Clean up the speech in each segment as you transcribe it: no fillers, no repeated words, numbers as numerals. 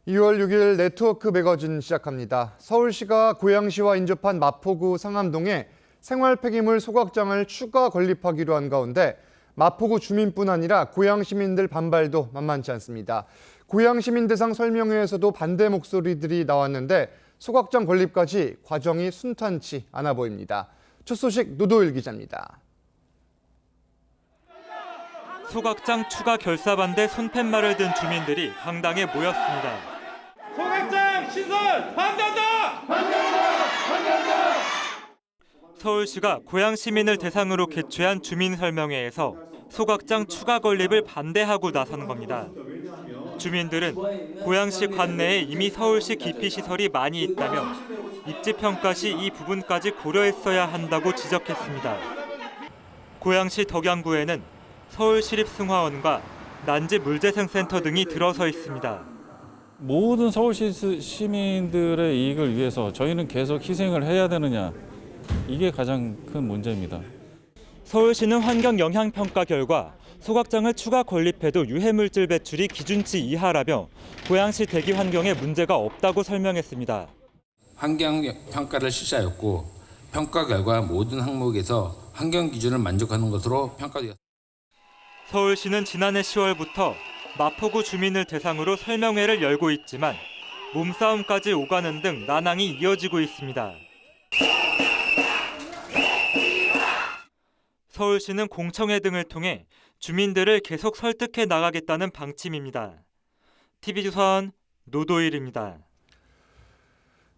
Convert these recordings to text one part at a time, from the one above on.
2월 6일 네트워크 매거진 시작합니다. 서울시가 고양시와 인접한 마포구 상암동에 생활 폐기물 소각장을 추가 건립하기로 한 가운데 마포구 주민뿐 아니라 고양 시민들 반발도 만만치 않습니다. 고양 시민 대상 설명회에서도 반대 목소리들이 나왔는데 소각장 건립까지 과정이 순탄치 않아 보입니다. 첫 소식 노도일 기자입니다. 소각장 추가 결사 반대 손팻말을 든 주민들이 강당에 모였습니다. 소각장 시설 반대한다! 반대한다! 서울시가 고양 시민을 대상으로 개최한 주민설명회에서 소각장 추가 건립을 반대하고 나선 겁니다. 주민들은 고양시 관내에 이미 서울시 기피시설이 많이 있다며 입지평가 시 이 부분까지 고려했어야 한다고 지적했습니다. 고양시 덕양구에는 서울시립승화원과 난지 물재생센터 등이 들어서 있습니다. 모든 서울시 시민들의 이익을 위해서 저희는 계속 희생을 해야 되느냐, 이게 가장 큰 문제입니다. 서울시는 환경영향평가 결과 소각장을 추가 건립해도 유해물질 배출이 기준치 이하라며 고양시 대기 환경에 문제가 없다고 설명했습니다. 환경평가를 실시하였고 평가 결과 모든 항목에서 환경 기준을 만족하는 것으로 평가되었습니다. 서울시는 지난해 10월부터 마포구 주민을 대상으로 설명회를 열고 있지만 몸싸움까지 오가는 등 난항이 이어지고 있습니다. 서울시는 공청회 등을 통해 주민들을 계속 설득해 나가겠다는 방침입니다. TV조선 노도일입니다.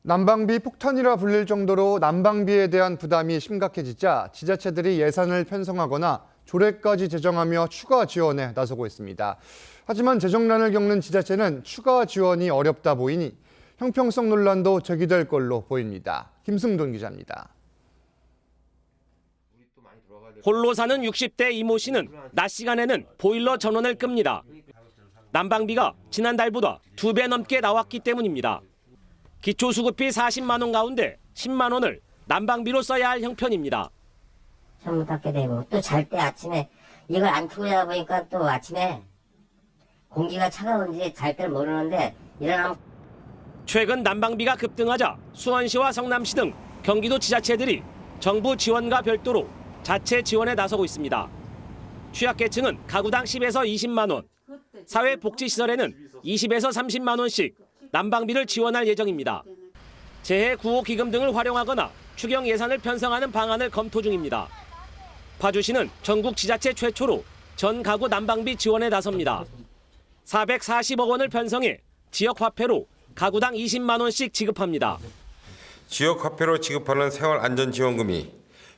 난방비 폭탄이라 불릴 정도로 난방비에 대한 부담이 심각해지자 지자체들이 예산을 편성하거나 조례까지 제정하며 추가 지원에 나서고 있습니다. 하지만 재정난을 겪는 지자체는 추가 지원이 어렵다 보이니 형평성 논란도 제기될 걸로 보입니다. 김승돈 기자입니다. 홀로 사는 60대 이모 씨는 낮 시간에는 보일러 전원을 끕니다. 난방비가 지난달보다 2배 넘게 나왔기 때문입니다. 기초수급비 40만 원 가운데 10만 원을 난방비로 써야 할 형편입니다. 창문 닫게 되고 또 잘 때 아침에 이걸 안 켜고 자다 보니까 또 아침에 공기가 차가운지 잘 때를 모르는데 일어나면 최근 난방비가 급등하자 수원시와 성남시 등 경기도 지자체들이 정부 지원과 별도로 자체 지원에 나서고 있습니다. 취약계층은 가구당 10에서 20만 원, 사회복지시설에는 20에서 30만 원씩 난방비를 지원할 예정입니다. 재해구호기금 등을 활용하거나 추경 예산을 편성하는 방안을 검토 중입니다. 파주시는 전국 지자체 최초로 전 가구 난방비 지원에 나섭니다. 440억 원을 편성해 지역화폐로 가구당 20만 원씩 지급합니다. 지역화폐로 지급하는 생활안전지원금이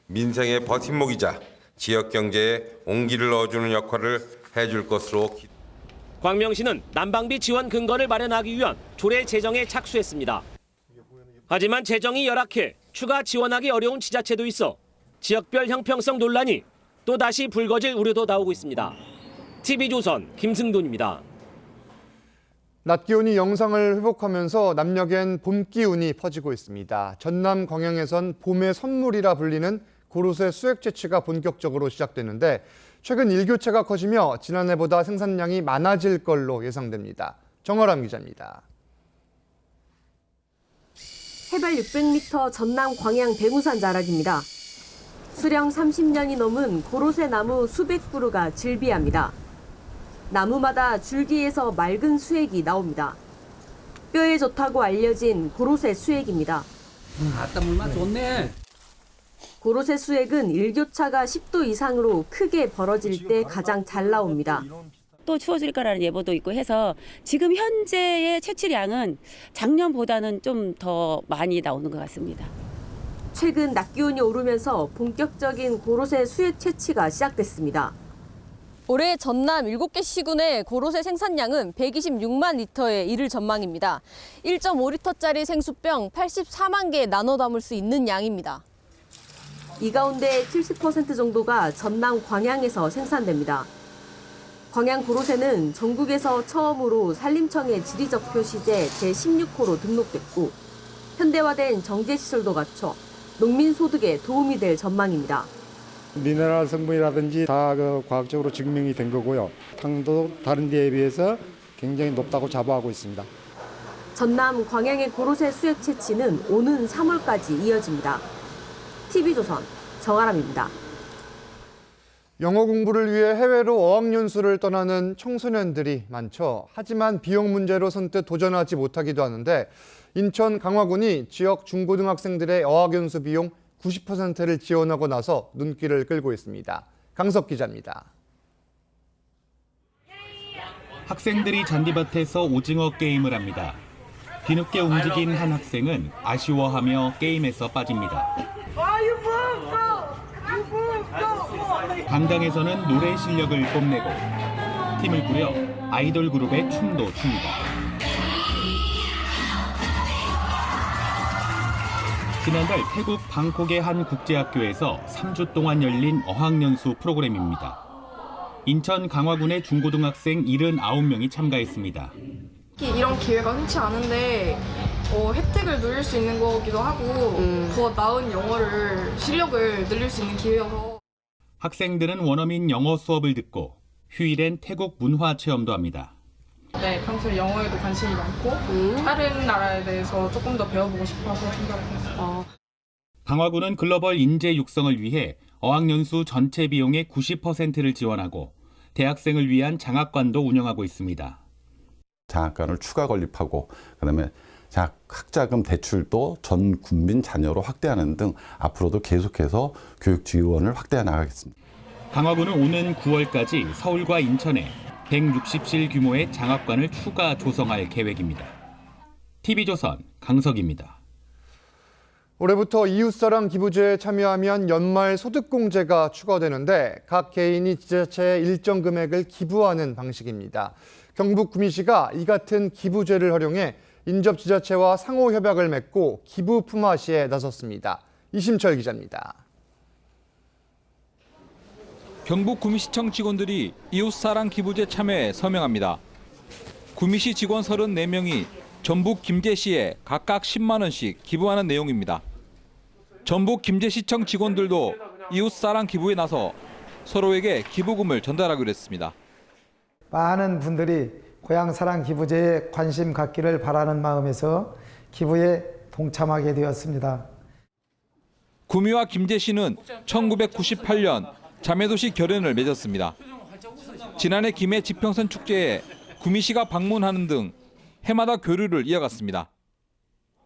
민생의 버팀목이자 지역경제에 온기를 넣어주는 역할을 해줄 것으로. 광명시는 난방비 지원 근거를 마련하기 위한 조례 제정에 착수했습니다. 하지만 재정이 열악해 추가 지원하기 어려운 지자체도 있어 지역별 형평성 논란이 또다시 불거질 우려도 나오고 있습니다. TV조선 김승돈입니다. 낮 기온이 영상을 회복하면서 남녘엔 봄 기운이 퍼지고 있습니다. 전남 광양에선 봄의 선물이라 불리는 고로쇠 수액 채취가 본격적으로 시작되는데 최근 일교차가 커지며 지난해보다 생산량이 많아질 걸로 예상됩니다. 정아람 기자입니다. 해발 600m 전남 광양 대무산 자락입니다. 수령 30년이 넘은 고로쇠 나무 수백 그루가 즐비합니다. 나무마다 줄기에서 맑은 수액이 나옵니다. 뼈에 좋다고 알려진 고로쇠 수액입니다. 아따 물맛 좋네. 고로쇠 수액은 일교차가 10도 이상으로 크게 벌어질 때 가장 잘 나옵니다. 또 추워질 거라는 예보도 있고 해서 지금 현재의 채취량은 작년보다는 좀 더 많이 나오는 것 같습니다. 최근 낮 기온이 오르면서 본격적인 고로쇠 수액 채취가 시작됐습니다. 올해 전남 7개 시군의 고로쇠 생산량은 126만 리터에 이를 전망입니다. 1.5리터짜리 생수병 84만 개 나눠 담을 수 있는 양입니다. 이 가운데 70% 정도가 전남 광양에서 생산됩니다. 광양 고로쇠는 전국에서 처음으로 산림청의 지리적 표시제 제16호로 등록됐고 현대화된 정제시설도 갖춰 농민 소득에 도움이 될 전망입니다. 미네랄 성분이라든지 다 과학적으로 증명이 된 거고요. 당도 다른 데에 비해서 굉장히 높다고 자부하고 있습니다. 전남 광양의 고로쇠 수액 채취는 오는 3월까지 이어집니다. TV조선 정아람입니다. 영어 공부를 위해 해외로 어학연수를 떠나는 청소년들이 많죠. 하지만 비용 문제로 선뜻 도전하지 못하기도 하는데 인천 강화군이 지역 중고등학생들의 어학연수 비용 90%를 지원하고 나서 눈길을 끌고 있습니다. 강석 기자입니다. 학생들이 잔디밭에서 오징어 게임을 합니다. 뒤늦게 움직인 한 학생은 아쉬워하며 게임에서 빠집니다. 강당에서는 노래 실력을 뽐내고 팀을 꾸려 아이돌 그룹의 춤도 춥니다. 지난달 태국 방콕의 한 국제학교에서 3주 동안 열린 어학연수 프로그램입니다. 인천 강화군의 중고등학생 79명이 참가했습니다. 이런 기회가 흔치 않은데 혜택을 누릴 수 있는 거기도 하고 더 나은 영어를 실력을 늘릴 수 있는 기회여서 학생들은 원어민 영어 수업을 듣고 휴일엔 태국 문화 체험도 합니다. 네, 평소에 영어에도 관심이 많고 다른 나라에 대해서 조금 더 배워보고 싶어서 참가를 했어요. 강화군은 글로벌 인재 육성을 위해 어학연수 전체 비용의 90%를 지원하고 대학생을 위한 장학관도 운영하고 있습니다. 장학관을 추가 건립하고 그다음에 학자금 대출도 전 국민 자녀로 확대하는 등 앞으로도 계속해서 교육 지원을 확대해 나가겠습니다. 강화군은 오는 9월까지 서울과 인천에 160실 규모의 장학관을 추가 조성할 계획입니다. TV조선 강석입니다. 올해부터 이웃사랑 기부제에 참여하면 연말 소득공제가 추가되는데 각 개인이 지자체에 일정 금액을 기부하는 방식입니다. 경북 구미시가 이 같은 기부제를 활용해 인접 지자체와 상호 협약을 맺고 기부 품앗이에 나섰습니다. 이심철 기자입니다. 경북 구미시청 직원들이 이웃사랑 기부제 참여에 서명합니다. 구미시 직원 34명이 전북 김제시에 각각 10만 원씩 기부하는 내용입니다. 전북 김제시청 직원들도 이웃사랑 기부에 나서 서로에게 기부금을 전달하기로 했습니다. 많은 분들이 고향사랑 기부제에 관심 갖기를 바라는 마음에서 기부에 동참하게 되었습니다. 구미와 김제시는 1998년 자매도시 결연을 맺었습니다. 지난해 김해 지평선 축제에 구미시가 방문하는 등 해마다 교류를 이어갔습니다.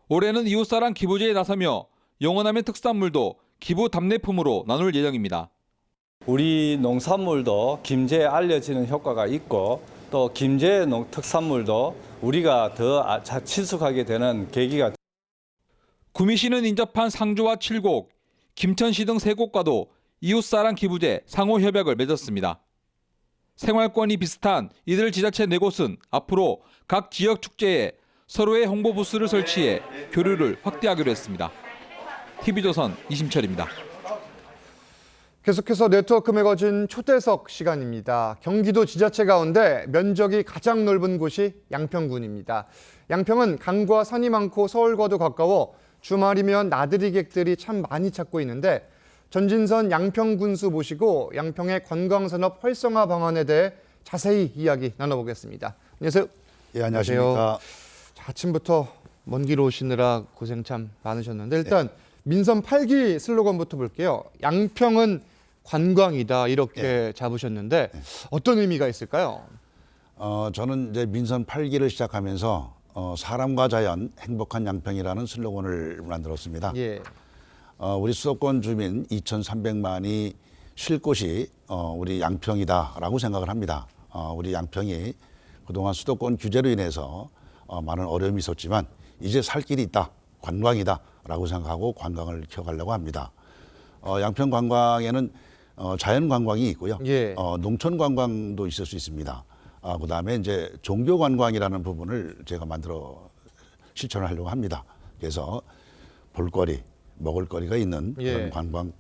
올해는 이웃사랑 기부제에 나서며 영원하면 특산물도 기부 답례품으로 나눌 예정입니다. 우리 농산물도 김제에 알려지는 효과가 있고 또 김제 특산물도 우리가 더 친숙하게 되는 계기가 됩니다. 구미시는 인접한 상주와 칠곡, 김천시 등 3곳과도 이웃사랑 기부제 상호 협약을 맺었습니다. 생활권이 비슷한 이들 지자체 4곳은 앞으로 각 지역 축제에 서로의 홍보 부스를 설치해 교류를 확대하기로 했습니다. TV조선 이심철입니다. 계속해서 네트워크 매거진 초대석 시간입니다. 경기도 지자체 가운데 면적이 가장 넓은 곳이 양평군입니다. 양평은 강과 산이 많고 서울과도 가까워 주말이면 나들이 객들이 참 많이 찾고 있는데 전진선 양평군수 모시고 양평의 관광산업 활성화 방안에 대해 자세히 이야기 나눠보겠습니다. 안녕하세요. 예, 안녕하십니까. 자, 아침부터 먼 길 오시느라 고생 참 많으셨는데 일단 민선 8기 슬로건부터 볼게요. 양평은 관광이다 이렇게 잡으셨는데 어떤 의미가 있을까요? 저는 이제 민선 8기를 시작하면서 사람과 자연 행복한 양평이라는 슬로건을 만들었습니다. 예. 우리 수도권 주민 2,300만이 쉴 곳이 우리 양평이다라고 생각을 합니다. 우리 양평이 그동안 수도권 규제로 인해서 많은 어려움이 있었지만 이제 살 길이 있다, 관광이다라고 생각하고 관광을 키워가려고 합니다. 양평 관광에는 자연 관광이 있고요. 예. 농촌 관광도 있을 수 있습니다. 그다음에 이제 종교 관광이라는 부분을 제가 만들어 실천을 하려고 합니다. 그래서 볼거리, 먹을거리가 있는 그런 관광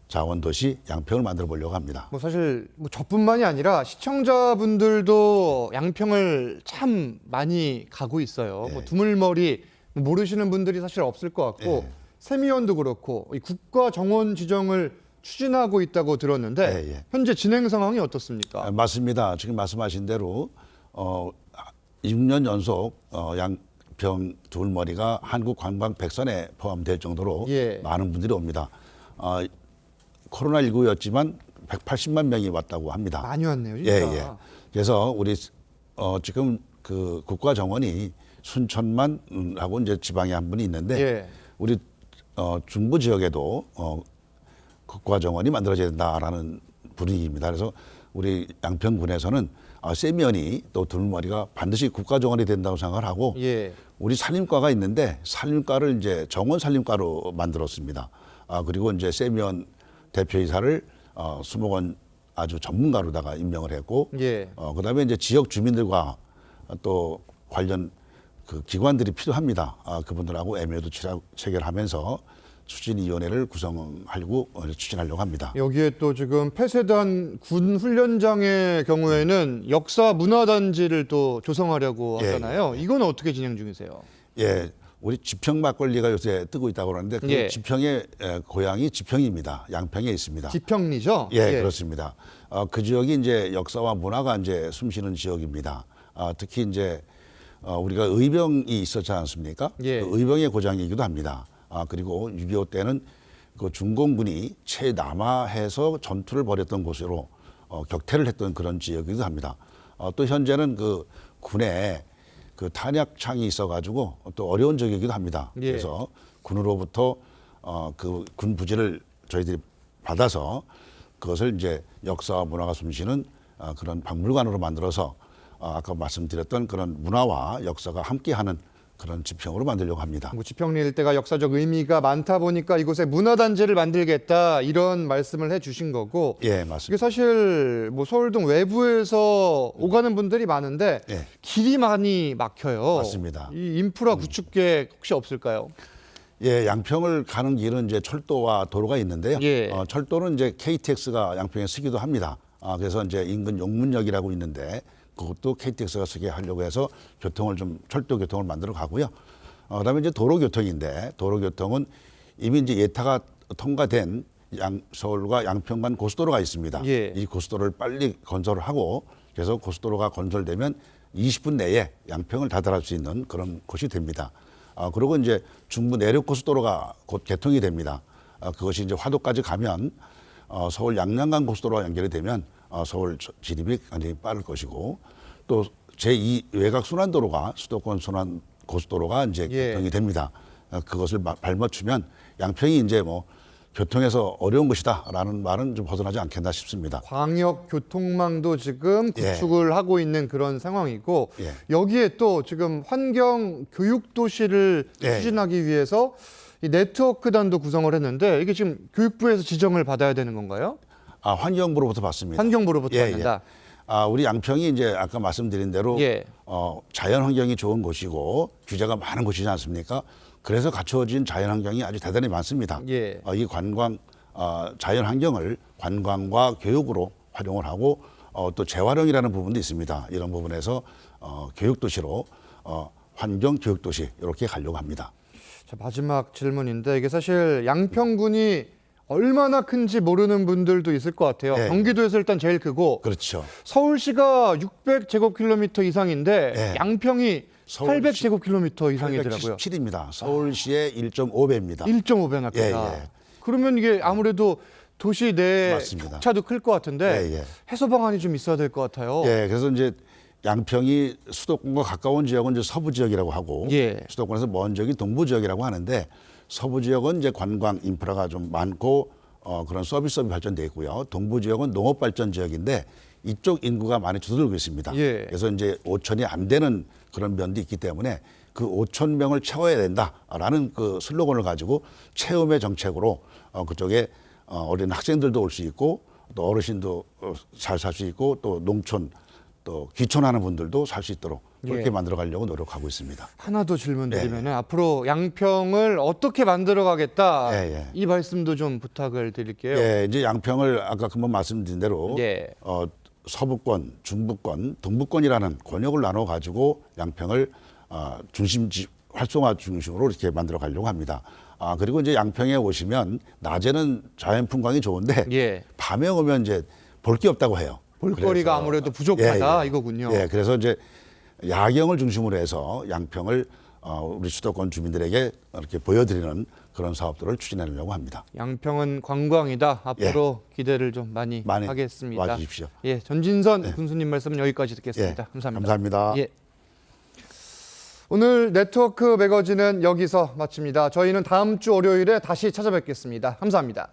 자원 도시 양평을 만들어 보려고 합니다. 사실 저뿐만이 아니라 시청자분들도 양평을 참 많이 가고 있어요. 두물머리 모르시는 분들이 사실 없을 것 같고 세미원도 그렇고 이 국가 정원 지정을 추진하고 있다고 들었는데 현재 진행 상황이 어떻습니까? 맞습니다. 지금 말씀하신 대로 6년 연속 병 두물머리가 한국 관광 100선에 포함될 정도로 예. 많은 분들이 옵니다. 코로나19였지만 180만 명이 왔다고 합니다. 많이 왔네요, 진짜. 예, 예. 그래서 우리 지금 그 국가정원이 순천만하고 이제 지방에 한 분이 있는데 예. 우리 중부 지역에도 국가정원이 만들어져야 된다라는 분위기입니다. 그래서 우리 양평군에서는 세면이 또 두물머리가 반드시 국가정원이 된다고 생각을 하고 예. 우리 산림과가 있는데 산림과를 이제 정원 산림과로 만들었습니다. 그리고 이제 세면 대표이사를 수목원 아주 전문가로다가 임명을 했고, 예. 그다음에 이제 지역 주민들과 또 관련 그 기관들이 필요합니다. 그분들하고 MOU 체결하면서 추진위원회를 구성하려고 추진하려고 합니다. 여기에 또 지금 폐쇄된 군 훈련장의 경우에는 역사 문화단지를 또 조성하려고 예, 하잖아요. 이건 어떻게 진행 중이세요? 예, 우리 지평 막걸리가 요새 뜨고 있다고 그러는데 그 예. 지평의 고향이 지평입니다. 양평에 있습니다. 지평리죠? 예, 그렇습니다. 그 지역이 이제 역사와 문화가 이제 숨쉬는 지역입니다. 특히 이제 우리가 의병이 있었지 않습니까? 예. 그 의병의 고장이기도 합니다. 그리고 6.25 때는 그 중공군이 최남하해서 전투를 벌였던 곳으로 격퇴를 했던 그런 지역이기도 합니다. 또 현재는 그 군에 그 탄약창이 있어가지고 또 어려운 지역이기도 합니다. 예. 그래서 군으로부터 그 군 부지를 저희들이 받아서 그것을 이제 역사와 문화가 숨쉬는 그런 박물관으로 만들어서 아까 말씀드렸던 그런 문화와 역사가 함께하는 그런 지평으로 만들려고 합니다. 뭐 지평리 일대가 역사적 의미가 많다 보니까 이곳에 문화단지를 만들겠다 이런 말씀을 해주신 거고. 예, 맞습니다. 이게 사실 뭐 서울 등 외부에서 오가는 분들이 많은데 예. 길이 많이 막혀요. 맞습니다. 이 인프라 구축 계획 혹시 없을까요? 예, 양평을 가는 길은 이제 철도와 도로가 있는데요. 예. 철도는 이제 KTX가 양평에 쓰기도 합니다. 그래서 이제 인근 용문역이라고 있는데 그것도 KTX가 쓰게 하려고 해서 교통을 좀 철도 교통을 만들어 가고요. 그다음에 이제 도로 교통인데 도로 교통은 이미 이제 예타가 통과된 서울과 양평 간 고속도로가 있습니다. 예. 이 고속도로를 빨리 건설을 하고 그래서 고속도로가 건설되면 20분 내에 양평을 다다를 수 있는 그런 곳이 됩니다. 그리고 이제 중부 내륙 고속도로가 곧 개통이 됩니다. 그것이 이제 화도까지 가면 서울 양양간 고속도로와 연결이 되면 서울 진입이 굉장히 빠를 것이고 또 제2 외곽 순환도로가 수도권 순환 고속도로가 이제 개통이 됩니다. 그것을 발맞추면 양평이 이제 뭐 교통에서 어려운 것이다라는 말은 좀 벗어나지 않겠나 싶습니다. 광역 교통망도 지금 구축을 하고 있는 그런 상황이고 여기에 또 지금 환경 교육 도시를 추진하기 위해서 이 네트워크단도 구성을 했는데 이게 지금 교육부에서 지정을 받아야 되는 건가요? 환경부로부터 받습니다. 환경부로부터 받는다. 우리 양평이 이제 아까 말씀드린 대로 자연 환경이 좋은 곳이고 규제가 많은 곳이지 않습니까? 그래서 갖추어진 자연 환경이 아주 대단히 많습니다. 이 관광 자연 환경을 관광과 교육으로 활용을 하고 또 재활용이라는 부분도 있습니다. 이런 부분에서 교육 도시로 환경 교육 도시 이렇게 가려고 합니다. 자, 마지막 질문인데 이게 사실 양평군이 얼마나 큰지 모르는 분들도 있을 것 같아요. 경기도에서 일단 제일 크고 그렇죠. 서울시가 600제곱킬로미터 이상인데 양평이 800제곱킬로미터 이상이더라고요. 877입니다. 서울시의 1.5배입니다. 1.5배나 크다. 그러면 이게 아무래도 도시 내 맞습니다. 격차도 클 것 같은데 해소 방안이 좀 있어야 될 것 같아요. 그래서 이제 양평이 수도권과 가까운 지역은 이제 서부 지역이라고 하고 수도권에서 먼 지역이 동부 지역이라고 하는데 서부 지역은 이제 관광 인프라가 좀 많고 그런 서비스업이 발전돼 있고요. 동부 지역은 농업 발전 지역인데 이쪽 인구가 많이 줄어들고 있습니다. 그래서 이제 5천이 안 되는 그런 면도 있기 때문에 그 5천 명을 채워야 된다라는 그 슬로건을 가지고 체험의 정책으로 그쪽에 어린 학생들도 올 수 있고 또 어르신도 잘 살 수 있고 또 농촌 또 귀촌하는 분들도 살 수 있도록 그렇게 만들어 가려고 노력하고 있습니다. 하나 더 질문 드리면 앞으로 양평을 어떻게 만들어 가겠다 이 말씀도 좀 부탁을 드릴게요. 이제 양평을 아까 금방 말씀드린 대로 서부권, 중부권, 동부권이라는 권역을 나눠 가지고 양평을 활성화 중심으로 이렇게 만들어 가려고 합니다. 그리고 이제 양평에 오시면 낮에는 자연 풍광이 좋은데 밤에 오면 이제 볼 게 없다고 해요. 볼거리가 아무래도 부족하다 이거군요. 그래서 이제 야경을 중심으로 해서 양평을 우리 수도권 주민들에게 이렇게 보여드리는 그런 사업들을 추진하려고 합니다. 양평은 관광이다. 앞으로 기대를 좀 많이 하겠습니다. 와주십시오. 예, 전진선 군수님 말씀은 여기까지 듣겠습니다. 감사합니다. 감사합니다. 예. 오늘 네트워크 매거진은 여기서 마칩니다. 저희는 다음 주 월요일에 다시 찾아뵙겠습니다. 감사합니다.